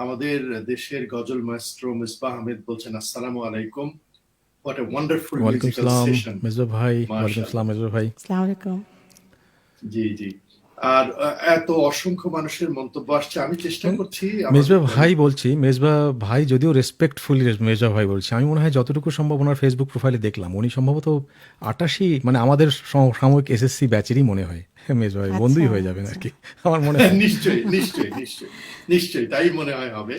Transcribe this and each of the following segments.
আমাদের দেশের গজল মাস্ট্রো মিসবাহ আহমেদ বলছেন, আসসালামু আলাইকুম। হোয়াট এ ওয়ান্ডারফুল ওয়ালাইকুম মিউজিক্যাল সালাম সেশন। মেজবা ভাই। ওয়ালাইকুম মাশাআল্লাহ। সালাম মেজবা ভাই। আসসালামু আলাইকুম। জি জি। আর এত অসংখ্য মানুষের মন্তব্য আসছে, আমি চেষ্টা করছি মেজবা আমাদের ভাই বলছি, মেজবা ভাই যদিও রেসপেক্টফুলি মেজবা ভাই বলছি, আমি মনে হয় যতটুকু সম্ভব ওনার ফেসবুক প্রোফাইলে দেখলাম উনি সম্ভবত 88 মানে আমাদের সাময়িক এসএসসি ব্যাচেরই মনে হয়। মেজবা ভাই বন্ধুই হয়ে যাবেন আর কি আমার মনে হয়। নিশ্চয়ই নিশ্চয়ই নিশ্চয়ই নিশ্চয়ই তাই মনে হয় হবে।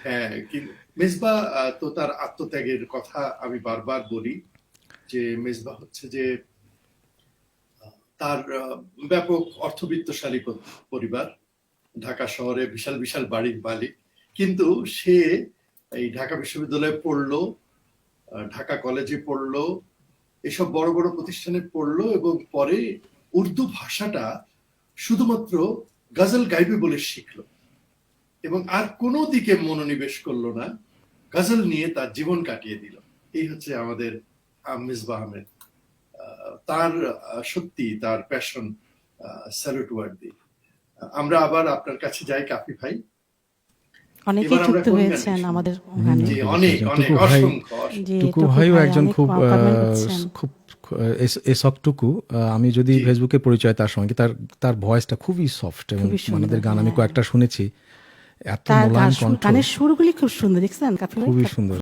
হ্যাঁ, কিন্তু মেজবা তো তার আত্মত্যাগের কথা আমি বারবার বলি, যে মেজবা হচ্ছে যে তার ব্যাপক অর্থবিত্তশালী পরিবার, ঢাকা শহরে বিশাল বিশাল বাড়ির মালিক, কিন্তু সে এই ঢাকা বিশ্ববিদ্যালয়ে পড়লো, ঢাকা কলেজে পড়লো, এসব বড় বড় প্রতিষ্ঠানে পড়লো, এবং পরে উর্দু ভাষাটা শুধুমাত্র গজল গাইবে বলে শিখলো, এবং আর কোনো দিকে মনোনিবেশ করলো না, গজল নিয়ে তার জীবন কাটিয়ে দিল। এই হচ্ছে আমাদের মিসবাহ আহমেদ। তার সত্যি তার প্যাশন স্যালুট ওয়ার্দি। আমরা আবার আপনার কাছে যাই কাফি ভাই। অনেকেই যুক্ত হয়েছেন আমাদের গানে। জি, অনেক অনেক টুকু ভাই, অসংখ্য জি, টুকু ভাইও একজন খুব কমেন্ট করছেন। খুব এসকটুকু। আমি যদি জি। ফেসবুকে পরিচয় তার সঙ্গে, তার ভয়েসটা খুবই সফট এবং খুবই সুন্দর, আমাদের গান আমি হ্যাঁ। কয়েকটা শুনেছি, এত তার মোলায়েম কণ্ঠ, গানের সুরগুলি খুব সুন্দর, দেখছেন কাফি ভাই? খুবই সুন্দর।